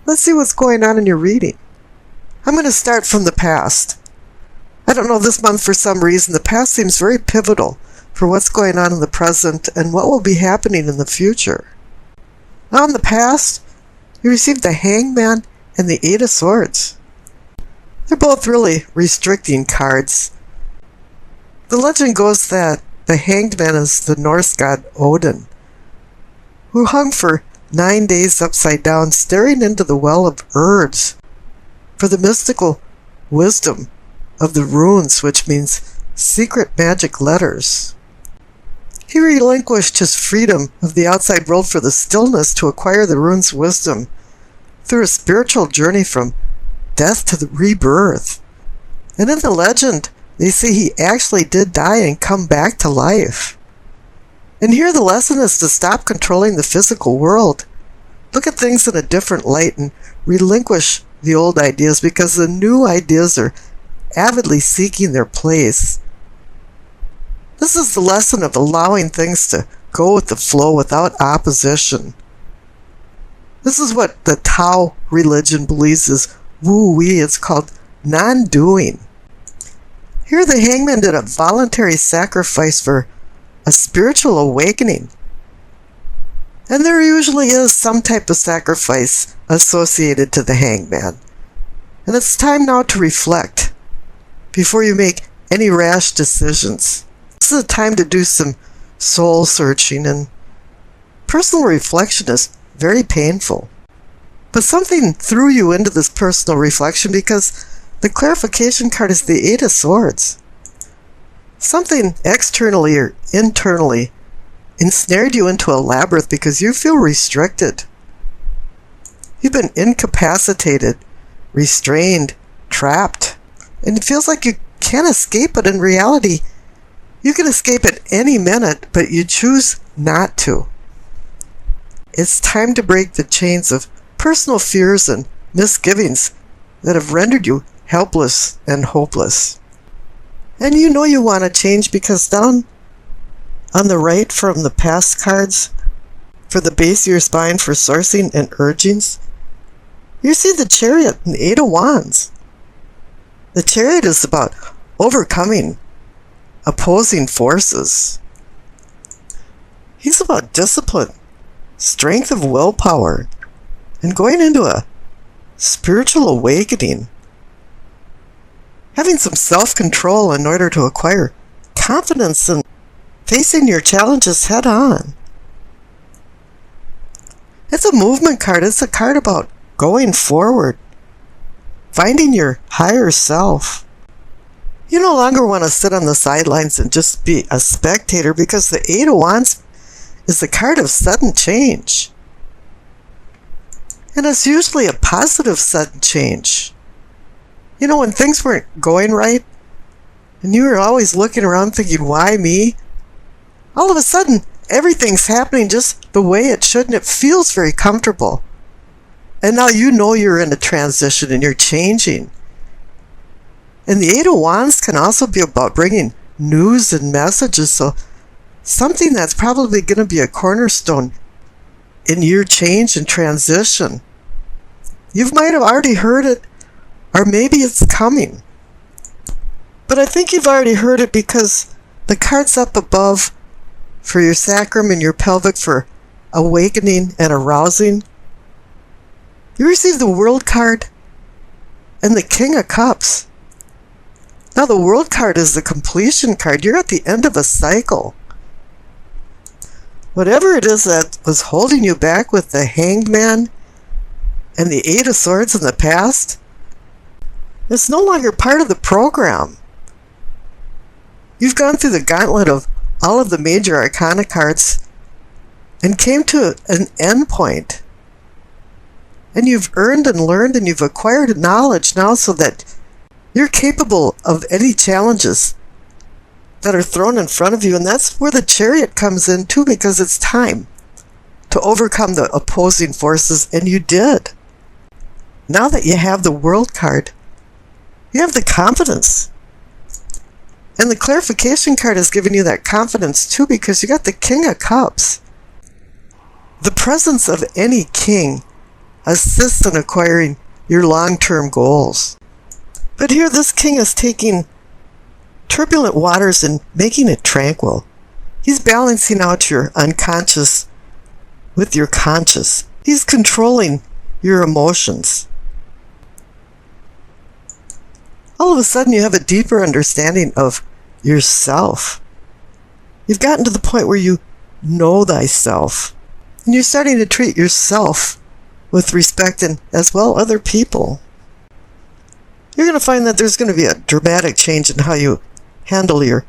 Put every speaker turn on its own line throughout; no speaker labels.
Let's see what's going on in your reading. I'm going to start from the past. I don't know, this month for some reason, the past seems very pivotal for what's going on in the present and what will be happening in the future. Now in the past, you received the Hangman and the Eight of Swords. They're both really restricting cards. The legend goes that the Hanged Man is the Norse god Odin, who hung for 9 days upside down, staring into the well of Urds for the mystical wisdom of the runes, which means secret magic letters. He relinquished his freedom of the outside world for the stillness to acquire the runes' wisdom through a spiritual journey from death to the rebirth. And in the legend, they say he actually did die and come back to life. And here the lesson is to stop controlling the physical world. Look at things in a different light and relinquish the old ideas, because the new ideas are avidly seeking their place. This is the lesson of allowing things to go with the flow without opposition. This is what the Tao religion believes is woo-wee. It's called non-doing. Here the Hangman did a voluntary sacrifice for a spiritual awakening. And there usually is some type of sacrifice associated to the Hangman. And it's time now to reflect before you make any rash decisions. This is a time to do some soul searching, and personal reflection is very painful. But something threw you into this personal reflection because the clarification card is the Eight of Swords. Something externally or internally ensnared you into a labyrinth because you feel restricted. You've been incapacitated, restrained, trapped, and it feels like you can't escape, but in reality, you can escape at any minute, but you choose not to. It's time to break the chains of personal fears and misgivings that have rendered you helpless and hopeless. And you know you want to change because down on the right from the past cards, for the base of your spine for sourcing and urgings, you see the Chariot and the Eight of Wands. The Chariot is about overcoming opposing forces. He's about discipline, strength of willpower, and going into a spiritual awakening. Having some self-control in order to acquire confidence and facing your challenges head on. It's a movement card. It's a card about going forward, finding your higher self. You no longer want to sit on the sidelines and just be a spectator, because the Eight of Wands is the card of sudden change. And it's usually a positive sudden change. You know, when things weren't going right, and you were always looking around thinking, why me? All of a sudden, everything's happening just the way it should, and it feels very comfortable. And now you know you're in a transition and you're changing. And the Eight of Wands can also be about bringing news and messages, so something that's probably going to be a cornerstone in your change and transition. You might have already heard it, or maybe it's coming. But I think you've already heard it because the card's up above for your sacrum and your pelvic for awakening and arousing. You receive the World card and the King of Cups. Now the World card is the completion card. You're at the end of a cycle. Whatever it is that was holding you back with the Hanged Man and the Eight of Swords in the past, it's no longer part of the program. You've gone through the gauntlet of all of the major arcana cards and came to an end point. And you've earned and learned and you've acquired knowledge now so that you're capable of any challenges that are thrown in front of you. And that's where the Chariot comes in too, because it's time to overcome the opposing forces, and you did. Now that you have the World card, you have the confidence. And the clarification card has given you that confidence too, because you got the King of Cups. The presence of any king assist in acquiring your long-term goals. But here this king is taking turbulent waters and making it tranquil. He's balancing out your unconscious with your conscious. He's controlling your emotions. All of a sudden you have a deeper understanding of yourself. You've gotten to the point where you know thyself. And you're starting to treat yourself with respect and as well other people. You're going to find that there's going to be a dramatic change in how you handle your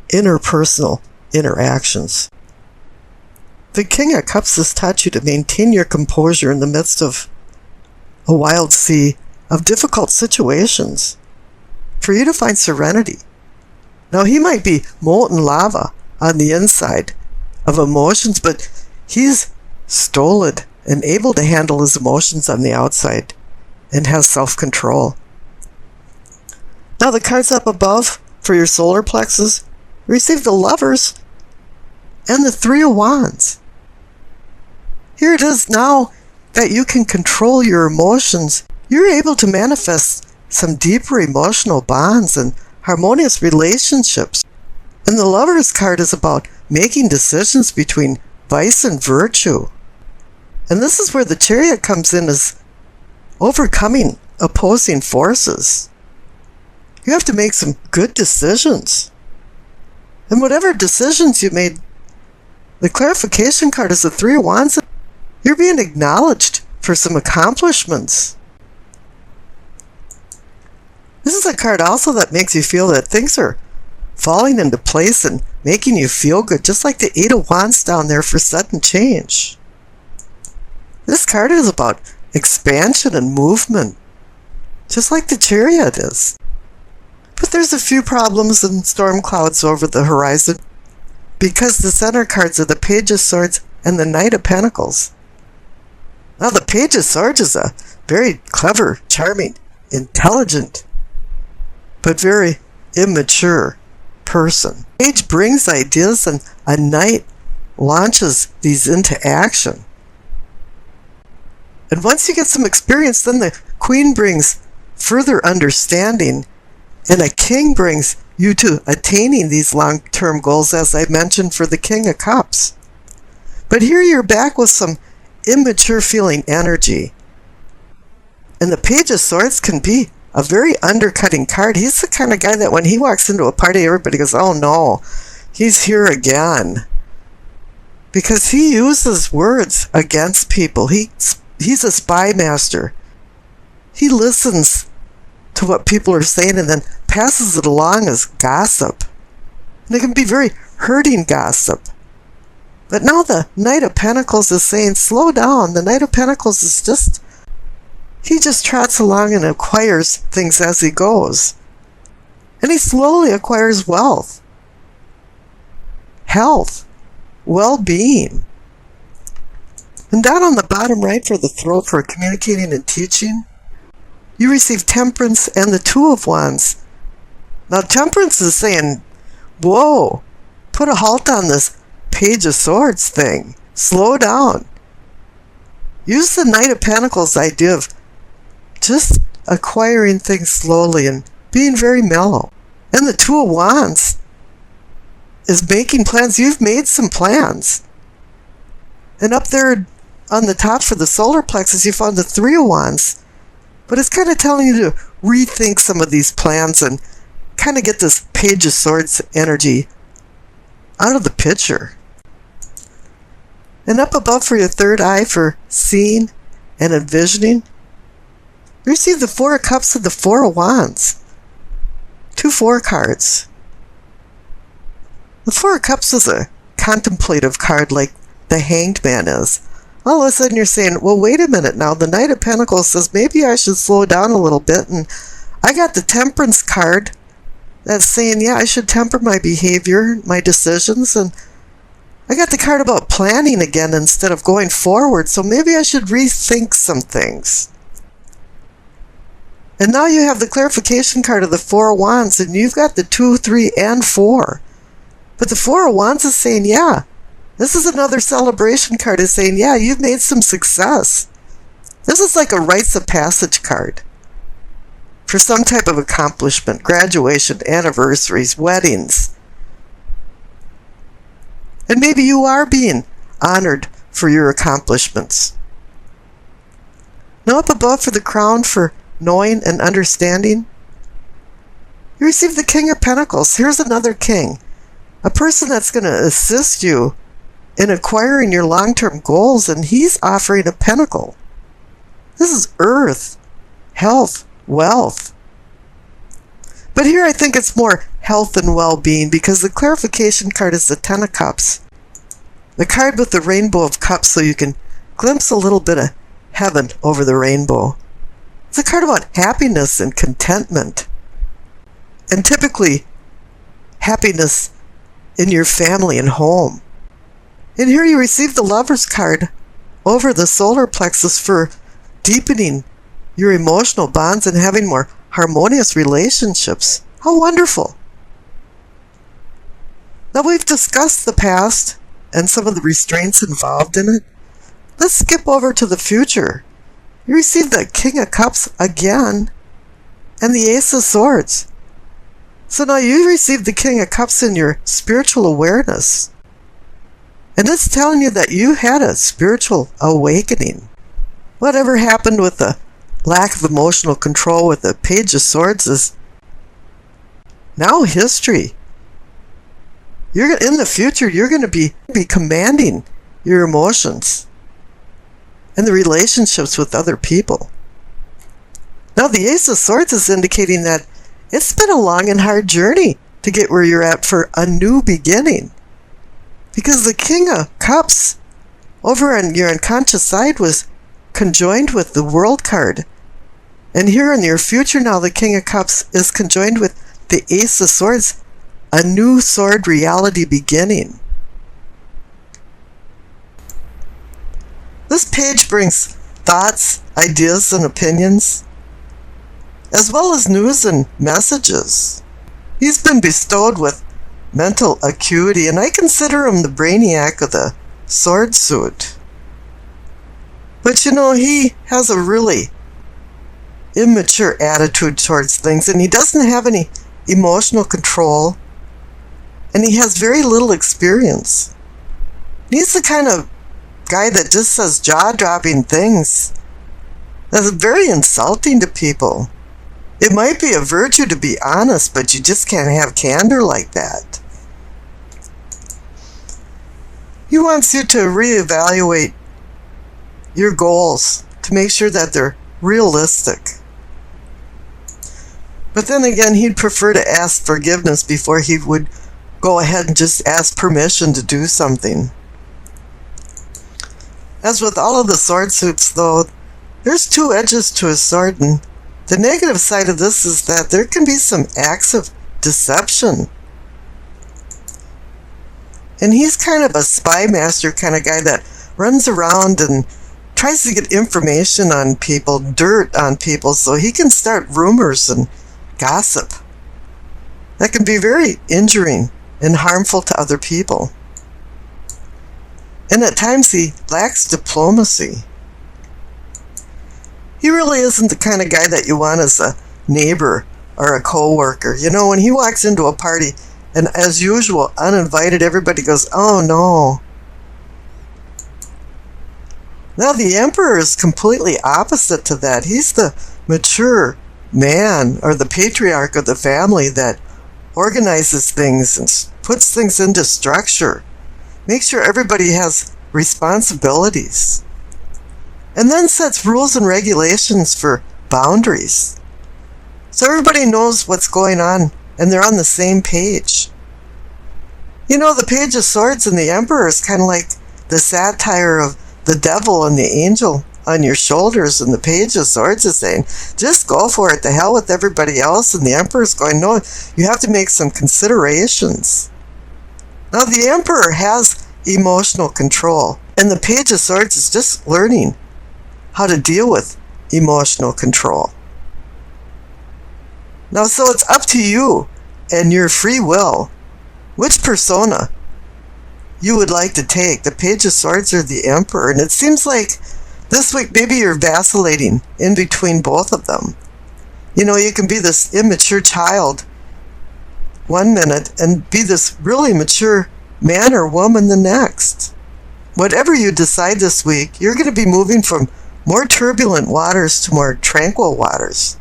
interpersonal interactions. The King of Cups has taught you to maintain your composure in the midst of a wild sea of difficult situations, for you to find serenity. Now, he might be molten lava on the inside of emotions, but he's stolid and able to handle his emotions on the outside and has self-control. Now, the cards up above for your solar plexus receive the Lovers and the Three of Wands. Here it is now that you can control your emotions. You're able to manifest some deeper emotional bonds and harmonious relationships. And the Lovers card is about making decisions between vice and virtue. And this is where the Chariot comes in, as overcoming opposing forces. You have to make some good decisions. And whatever decisions you made, the clarification card is the Three of Wands. You're being acknowledged for some accomplishments. This is a card also that makes you feel that things are falling into place and making you feel good, just like the Eight of Wands down there for sudden change. This card is about expansion and movement, just like the Chariot is. But there's a few problems and storm clouds over the horizon, because the center cards are the Page of Swords and the Knight of Pentacles. Now, the Page of Swords is a very clever, charming, intelligent, but very immature person. Page brings ideas, and a Knight launches these into action. And once you get some experience, then the Queen brings further understanding, and a King brings you to attaining these long-term goals, as I mentioned for the King of Cups. But here you're back with some immature feeling energy. And the Page of Swords can be a very undercutting card. He's the kind of guy that when he walks into a party, everybody goes, oh no, he's here again. Because he uses words against people. He's a spy master. He listens to what people are saying and then passes it along as gossip. And it can be very hurting gossip. But now the Knight of Pentacles is saying, slow down. The Knight of Pentacles is he just trots along and acquires things as he goes. And he slowly acquires wealth, health, well-being. And down on the bottom right for the throat for communicating and teaching, you receive Temperance and the Two of Wands. Now, Temperance is saying, whoa, put a halt on this Page of Swords thing. Slow down. Use the Knight of Pentacles idea of just acquiring things slowly and being very mellow. And the Two of Wands is making plans. You've made some plans. And up there on the top for the solar plexus, you found the Three of Wands. But it's kind of telling you to rethink some of these plans and kind of get this Page of Swords energy out of the picture. And up above for your third eye for seeing and envisioning, receive the Four of Cups and the Four of Wands. 2 4 cards. The Four of Cups is a contemplative card like the Hanged Man is. All of a sudden you're saying, well, wait a minute now. The Knight of Pentacles says maybe I should slow down a little bit. And I got the Temperance card that's saying, yeah, I should temper my behavior, my decisions. And I got the card about planning again instead of going forward. So maybe I should rethink some things. And now you have the clarification card of the Four of Wands, and you've got the 2, 3, and 4. But the Four of Wands is saying, yeah, this is another celebration card. Is saying, yeah, you've made some success. This is like a rites of passage card for some type of accomplishment, graduation, anniversaries, weddings. And maybe you are being honored for your accomplishments. Now up above for the crown for knowing and understanding, you receive the King of Pentacles. Here's another king, a person that's going to assist you in acquiring your long-term goals, and he's offering a pentacle. This is earth, health, wealth. But here I think it's more health and well-being, because the clarification card is the Ten of Cups. The card with the rainbow of cups, so you can glimpse a little bit of heaven over the rainbow. It's a card about happiness and contentment. And typically, happiness in your family and home. And here you receive the Lover's card over the solar plexus for deepening your emotional bonds and having more harmonious relationships. How wonderful. Now we've discussed the past and some of the restraints involved in it. Let's skip over to the future. You receive the King of Cups again and the Ace of Swords. So now you receive the King of Cups in your spiritual awareness. And it's telling you that you had a spiritual awakening. Whatever happened with the lack of emotional control with the Page of Swords is now history. In the future, you're going to be commanding your emotions and the relationships with other people. Now the Ace of Swords is indicating that it's been a long and hard journey to get where you're at for a new beginning. Because the King of Cups over on your unconscious side was conjoined with the World card. And here in your future now, the King of Cups is conjoined with the Ace of Swords, a new sword reality beginning. This page brings thoughts, ideas, and opinions, as well as news and messages. He's been bestowed with mental acuity, and I consider him the brainiac of the sword suit. But you know, he has a really immature attitude towards things, and he doesn't have any emotional control, and he has very little experience. He's the kind of guy that just says jaw-dropping things that's very insulting to people. It might be a virtue to be honest, but you just can't have candor like that. He wants you to reevaluate your goals to make sure that they're realistic. But then again, he'd prefer to ask forgiveness before he would go ahead and just ask permission to do something. As with all of the sword suits, though, there's two edges to a sword, and the negative side of this is that there can be some acts of deception. And he's kind of a spy master kind of guy that runs around and tries to get information on people, dirt on people, so he can start rumors and gossip. That can be very injuring and harmful to other people. And at times he lacks diplomacy. He really isn't the kind of guy that you want as a neighbor or a co-worker. You know, when he walks into a party, and as usual, uninvited, everybody goes, "Oh no." Now the Emperor is completely opposite to that. He's the mature man, or the patriarch of the family, that organizes things and puts things into structure. Makes sure everybody has responsibilities. And then sets rules and regulations for boundaries. So everybody knows what's going on and they're on the same page. You know, the Page of Swords and the Emperor is kind of like the satire of the devil and the angel on your shoulders, and the Page of Swords is saying, just go for it, to hell with everybody else. And the Emperor's going, no, you have to make some considerations. Now the Emperor has emotional control, and the Page of Swords is just learning how to deal with emotional control. Now, so it's up to you and your free will which persona you would like to take, the Page of Swords or the Emperor. And it seems like This week, maybe you're vacillating in between both of them. You know, you can be this immature child one minute and be this really mature man or woman the next. Whatever you decide this week, you're going to be moving from more turbulent waters to more tranquil waters,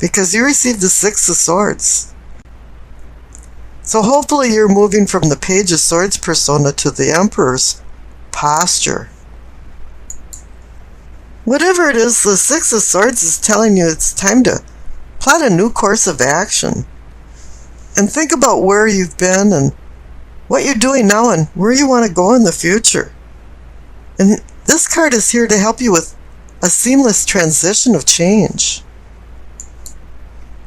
because you received the Six of Swords. So hopefully you're moving from the Page of Swords persona to the Emperor's posture. Whatever it is, the Six of Swords is telling you it's time to plot a new course of action. And think about where you've been and what you're doing now and where you want to go in the future. And this card is here to help you with a seamless transition of change.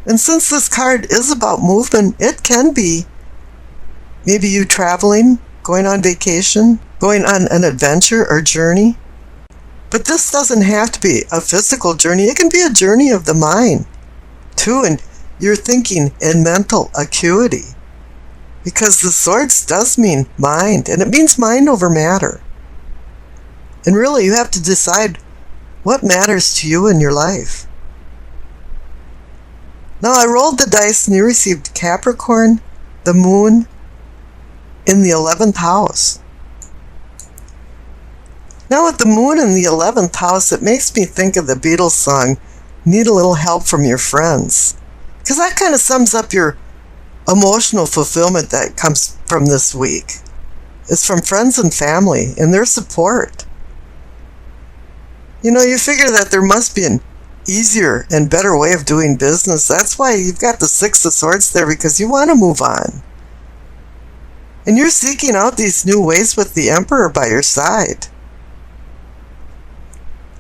And since this card is about movement, it can be maybe you traveling, going on vacation, going on an adventure or journey. But this doesn't have to be a physical journey. It can be a journey of the mind, too, and your thinking and mental acuity. Because the Swords does mean mind, and it means mind over matter. And really, you have to decide what matters to you in your life. Now, I rolled the dice and you received Capricorn, the Moon, in the 11th house. Now, with the Moon in the 11th house, it makes me think of the Beatles song, Need a Little Help from Your Friends. Because that kind of sums up your emotional fulfillment that comes from this week. It's from friends and family and their support. You know, you figure that there must be an easier and better way of doing business. That's why you've got the Six of Swords there, because you want to move on. And you're seeking out these new ways with the Emperor by your side.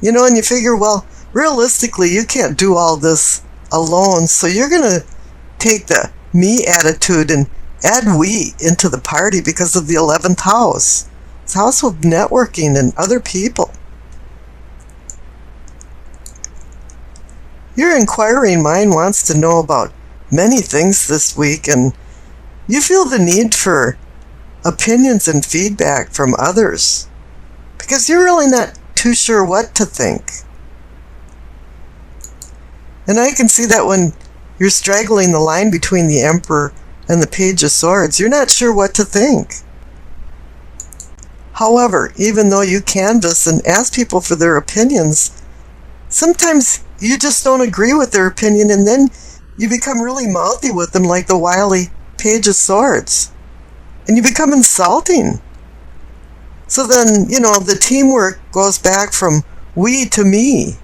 You know, and you figure, well, realistically, you can't do all this alone, so you're going to take the me attitude and add we into the party because of the 11th house. It's a house of networking and other people. Your inquiring mind wants to know about many things this week, and you feel the need for opinions and feedback from others because you're really not too sure what to think. And I can see that when you're straggling the line between the Emperor and the Page of Swords, you're not sure what to think. However, even though you canvass and ask people for their opinions, sometimes you just don't agree with their opinion, and then you become really mouthy with them like the wily Page of Swords. And you become insulting. So then, you know, the teamwork goes back from we to me.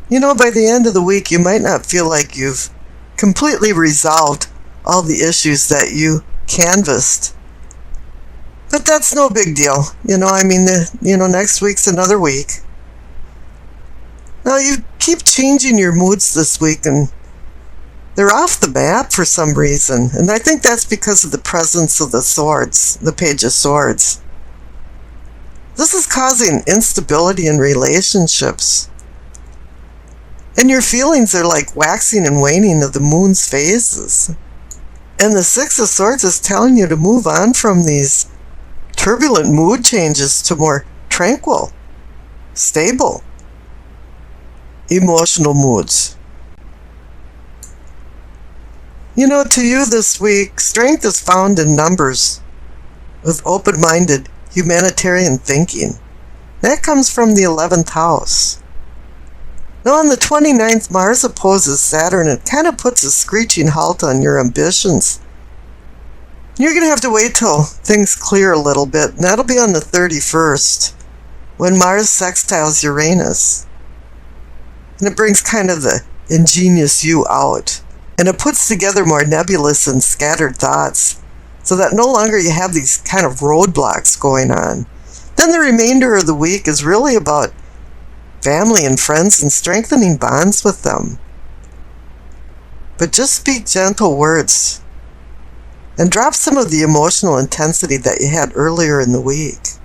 You know, by the end of the week, you might not feel like you've completely resolved all the issues that you canvassed. But that's no big deal. You know, I mean, next week's another week. Now, you keep changing your moods this week, and they're off the map for some reason. And I think that's because of the presence of the Swords, the Page of Swords. This is causing instability in relationships. And your feelings are like waxing and waning of the moon's phases. And the Six of Swords is telling you to move on from these turbulent mood changes to more tranquil, stable, emotional moods. You know, to you this week, strength is found in numbers with open-minded humanitarian thinking. That comes from the 11th house. Now on the 29th, Mars opposes Saturn. It kind of puts a screeching halt on your ambitions. You're going to have to wait till things clear a little bit, and that'll be on the 31st, when Mars sextiles Uranus. And it brings kind of the ingenious you out. And it puts together more nebulous and scattered thoughts, so that no longer you have these kind of roadblocks going on. Then the remainder of the week is really about family and friends and strengthening bonds with them. But just speak gentle words and drop some of the emotional intensity that you had earlier in the week.